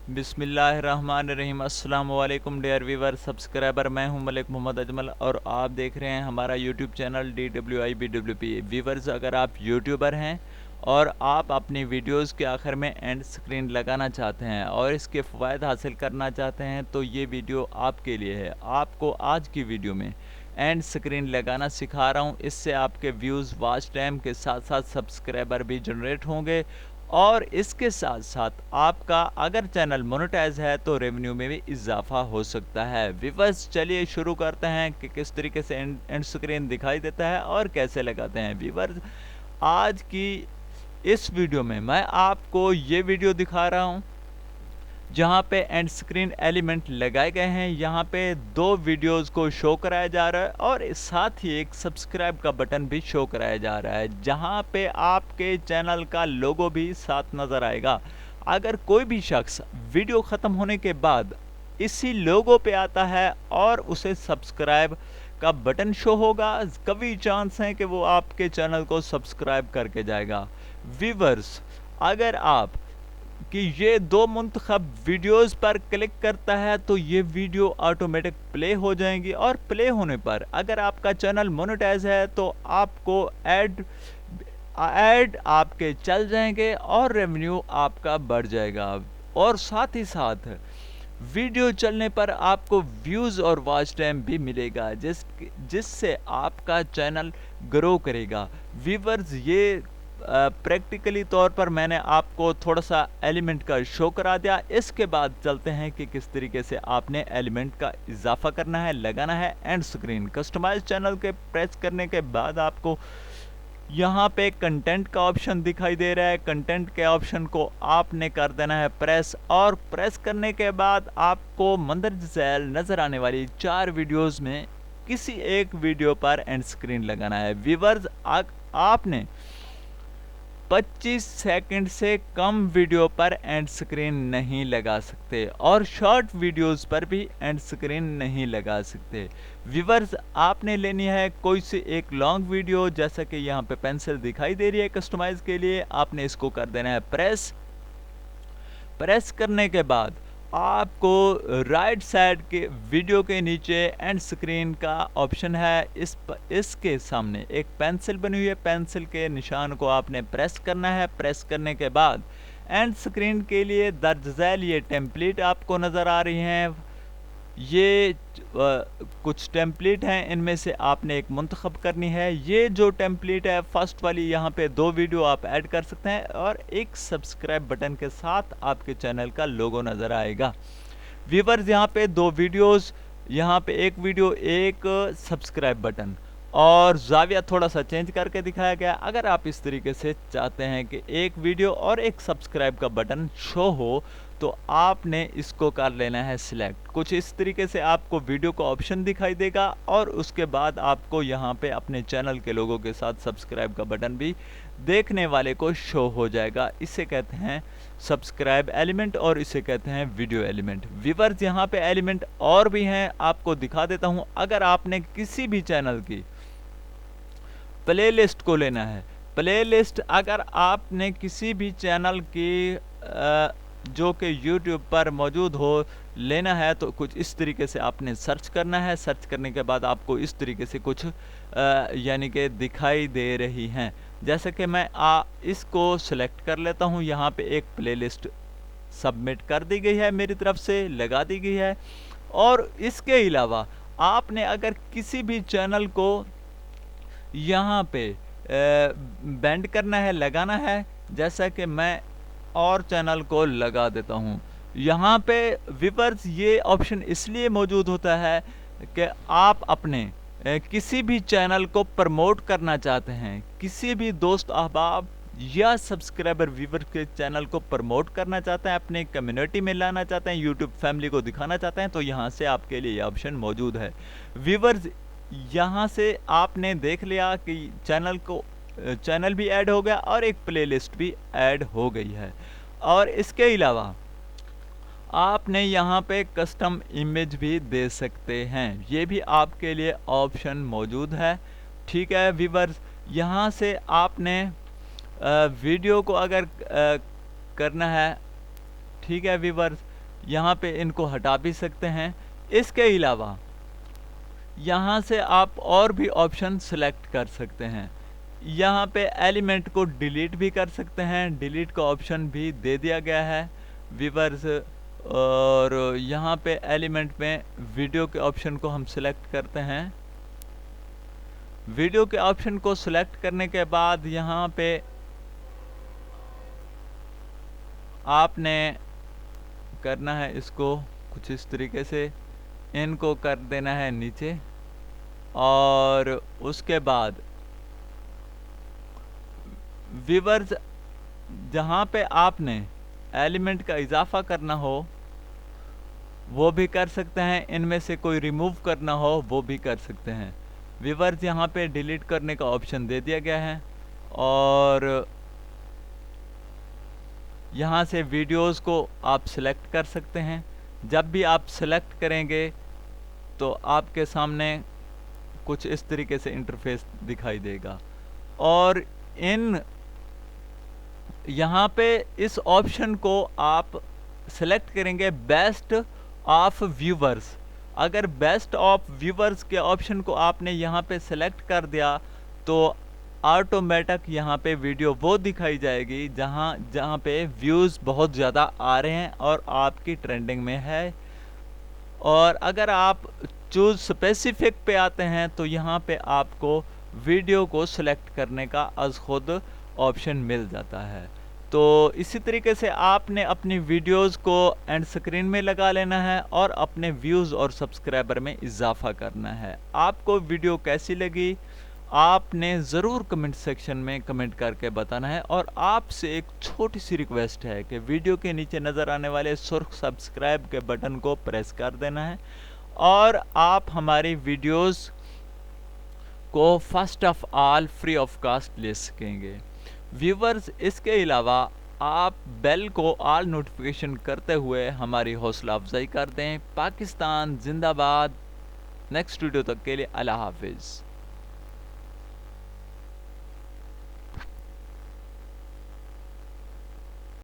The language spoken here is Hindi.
बिस्मिल्लाहिर्रहमानिर्रहीम। अस्सलाम वालेकुम डियर व्यूवर सब्सक्राइबर, मैं हूं मलिक मोहम्मद अजमल और आप देख रहे हैं हमारा यूट्यूब चैनल DWIBWP। व्यूवर्स, अगर आप यूट्यूबर हैं और आप अपनी वीडियोस के आखिर में एंड स्क्रीन लगाना चाहते हैं और इसके फ़वाइद हासिल करना चाहते हैं तो ये वीडियो आपके लिए है। आपको आज की वीडियो में एंड स्क्रीन लगाना सिखा रहा हूँ। इससे आपके व्यूज़, वॉच टाइम के साथ साथ सब्सक्राइबर भी जनरेट होंगे और इसके साथ साथ आपका अगर चैनल मोनेटाइज है तो रेवेन्यू में भी इजाफा हो सकता है। व्यूअर्स, चलिए शुरू करते हैं कि किस तरीके से एंड स्क्रीन दिखाई देता है और कैसे लगाते हैं। व्यूअर्स, आज की इस वीडियो में मैं आपको ये वीडियो दिखा रहा हूँ जहाँ पे एंड स्क्रीन एलिमेंट लगाए गए हैं। यहाँ पे दो वीडियोस को शो कराया जा रहा है और साथ ही एक सब्सक्राइब का बटन भी शो कराया जा रहा है, जहाँ पे आपके चैनल का लोगो भी साथ नज़र आएगा। अगर कोई भी शख्स वीडियो ख़त्म होने के बाद इसी लोगो पे आता है और उसे सब्सक्राइब का बटन शो होगा, कभी चांस है कि वो आपके चैनल को सब्सक्राइब करके जाएगा। व्यूअर्स, अगर आप कि ये दो मुंतखब वीडियोस पर क्लिक करता है तो ये वीडियो ऑटोमेटिक प्ले हो जाएंगी और प्ले होने पर अगर आपका चैनल मोनेटाइज है तो आपको ऐड आपके चल जाएंगे और रेवेन्यू आपका बढ़ जाएगा। और साथ ही साथ वीडियो चलने पर आपको व्यूज़ और वॉच टाइम भी मिलेगा जिससे आपका चैनल ग्रो करेगा। व्यूअर्स, ये प्रैक्टिकली तौर पर मैंने आपको थोड़ा सा एलिमेंट का शो करा दिया। इसके बाद चलते हैं कि किस तरीके से आपने एलिमेंट का इजाफा करना है, लगाना है। एंड स्क्रीन कस्टमाइज चैनल के प्रेस करने के बाद आपको यहाँ पे कंटेंट का ऑप्शन दिखाई दे रहा है। कंटेंट के ऑप्शन को आपने कर देना है प्रेस, और प्रेस करने के बाद आपको मंदरज झैल नज़र आने वाली 4 वीडियोस में किसी एक वीडियो पर एंड स्क्रीन लगाना है। व्यूअर्स, आपने 25 सेकंड से कम वीडियो पर एंड स्क्रीन नहीं लगा सकते और शॉर्ट वीडियोस पर भी एंड स्क्रीन नहीं लगा सकते। व्यूअर्स, आपने लेनी है कोई सी एक लॉन्ग वीडियो, जैसा कि यहाँ पे पेंसिल दिखाई दे रही है कस्टमाइज के लिए। आपने इसको कर देना है प्रेस। प्रेस करने के बाद आपको राइट साइड के वीडियो के नीचे एंड स्क्रीन का ऑप्शन है। इसके सामने एक पेंसिल बनी हुई है, पेंसिल के निशान को आपने प्रेस करना है। प्रेस करने के बाद एंड स्क्रीन के लिए दर्ज झैल ये टेम्पलेट आपको नज़र आ रही हैं। ये कुछ टेम्पलेट हैं, इनमें से आपने एक मुंतखब करनी है। ये जो टेम्पलेट है फर्स्ट वाली, यहाँ पे 2 वीडियो आप ऐड कर सकते हैं और एक सब्सक्राइब बटन के साथ आपके चैनल का लोगो नज़र आएगा। व्यूअर्स, यहाँ पे 2 वीडियोस, यहाँ पे एक वीडियो, एक सब्सक्राइब बटन और जाविया थोड़ा सा चेंज करके दिखाया गया। अगर आप इस तरीके से चाहते हैं कि एक वीडियो और एक सब्सक्राइब का बटन शो हो तो आपने इसको कर लेना है सिलेक्ट। कुछ इस तरीके से आपको वीडियो का ऑप्शन दिखाई देगा और उसके बाद आपको यहाँ पे अपने चैनल के लोगों के साथ सब्सक्राइब का बटन भी देखने वाले को शो हो जाएगा। इसे कहते हैं सब्सक्राइब एलिमेंट और इसे कहते हैं वीडियो एलिमेंट। व्यूअर्स, यहाँ पे एलिमेंट और भी हैं, आपको दिखा देता हूँ। अगर आपने किसी भी चैनल की प्लेलिस्ट को लेना है, प्लेलिस्ट अगर आपने किसी भी चैनल की जो कि YouTube पर मौजूद हो लेना है तो कुछ इस तरीके से आपने सर्च करना है। सर्च करने के बाद आपको इस तरीके से कुछ यानी कि दिखाई दे रही हैं। जैसे कि मैं इसको सिलेक्ट कर लेता हूँ। यहाँ पे एक प्लेलिस्ट सबमिट कर दी गई है, मेरी तरफ से लगा दी गई है। और इसके अलावा आपने अगर किसी भी चैनल को यहाँ पे बैंड करना है, लगाना है, जैसा कि मैं और चैनल को लगा देता हूँ। यहाँ पे व्यूअर्स, ये ऑप्शन इसलिए मौजूद होता है कि आप अपने किसी भी चैनल को प्रमोट करना चाहते हैं, किसी भी दोस्त अहबाब या सब्सक्राइबर व्यूअर के चैनल को प्रमोट करना चाहते हैं, अपने कम्युनिटी में लाना चाहते हैं, यूट्यूब फैमिली को दिखाना चाहते हैं, तो यहाँ से आपके लिए ये ऑप्शन मौजूद है। व्यूअर्स, यहाँ से आपने देख लिया कि चैनल भी ऐड हो गया और एक प्लेलिस्ट भी ऐड हो गई है। और इसके अलावा आपने यहाँ पे कस्टम इमेज भी दे सकते हैं, ये भी आपके लिए ऑप्शन मौजूद है। ठीक है व्यूअर्स, यहाँ से आपने वीडियो को अगर करना है, ठीक है व्यूअर्स, यहाँ पे इनको हटा भी सकते हैं। इसके अलावा यहाँ से आप और भी ऑप्शन सेलेक्ट कर सकते हैं। यहाँ पे एलिमेंट को डिलीट भी कर सकते हैं, डिलीट का ऑप्शन भी दे दिया गया है व्यूअर्स। और यहाँ पे एलिमेंट में वीडियो के ऑप्शन को हम सिलेक्ट करते हैं। वीडियो के ऑप्शन को सिलेक्ट करने के बाद यहाँ पे आपने करना है इसको कुछ इस तरीके से, इनको कर देना है नीचे, और उसके बाद व्यूअर्स जहाँ पे आपने एलिमेंट का इजाफा करना हो वो भी कर सकते हैं, इनमें से कोई रिमूव करना हो वो भी कर सकते हैं। व्यूअर्स यहाँ पे डिलीट करने का ऑप्शन दे दिया गया है, और यहाँ से वीडियोस को आप सिलेक्ट कर सकते हैं। जब भी आप सिलेक्ट करेंगे तो आपके सामने कुछ इस तरीके से इंटरफेस दिखाई देगा। और यहाँ पे इस ऑप्शन को आप सेलेक्ट करेंगे बेस्ट ऑफ व्यूवर्स। अगर बेस्ट ऑफ व्यूवर्स के ऑप्शन को आपने यहाँ पे सेलेक्ट कर दिया तो ऑटोमेटिक यहाँ पे वीडियो वो दिखाई जाएगी जहाँ पे व्यूज़ बहुत ज़्यादा आ रहे हैं और आपकी ट्रेंडिंग में है। और अगर आप चूज स्पेसिफिक पे आते हैं तो यहाँ पे आपको वीडियो को सिलेक्ट करने का अज खुद ऑप्शन मिल जाता है। तो इसी तरीके से आपने अपनी वीडियोस को एंड स्क्रीन में लगा लेना है और अपने व्यूज़ और सब्सक्राइबर में इजाफा करना है। आपको वीडियो कैसी लगी आपने ज़रूर कमेंट सेक्शन में कमेंट करके बताना है। और आपसे एक छोटी सी रिक्वेस्ट है कि वीडियो के नीचे नज़र आने वाले सुर्ख सब्सक्राइब के बटन को प्रेस कर देना है, और आप हमारी वीडियोस को first of all free of cost ले सकेंगे। व्यूवर्स इसके अलावा आप बेल को ऑल नोटिफिकेशन करते हुए हमारी हौसला अफजाई कर दें। पाकिस्तान जिंदाबाद। नेक्स्ट वीडियो तक के लिए अल्लाह हाफिज़।